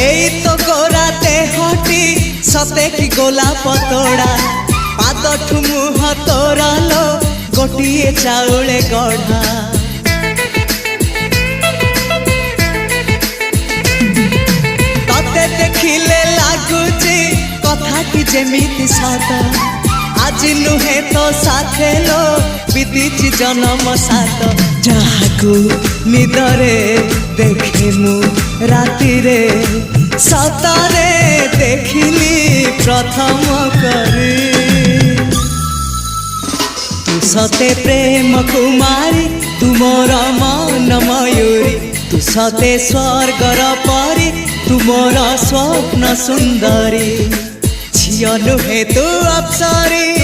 एई तो गोरा देहटी सते कि गोलाप तोड़ा पाद मुह तोरा लो गोटिए चाउले गढ़ा तते देखिले लागुची कथाटी जेमिति सत आज नुहे तो साथे लो बीतीची जन्म सात जहाकू निदरे देखे मु राति रे सतरे देखिली प्रथम करी तू सते प्रेम कुमारी तू मोर मन मयूरी तू सते स्वर्गर परी तू मोर स्वप्न सुंदरी झियो नुहे तू अप्सरी।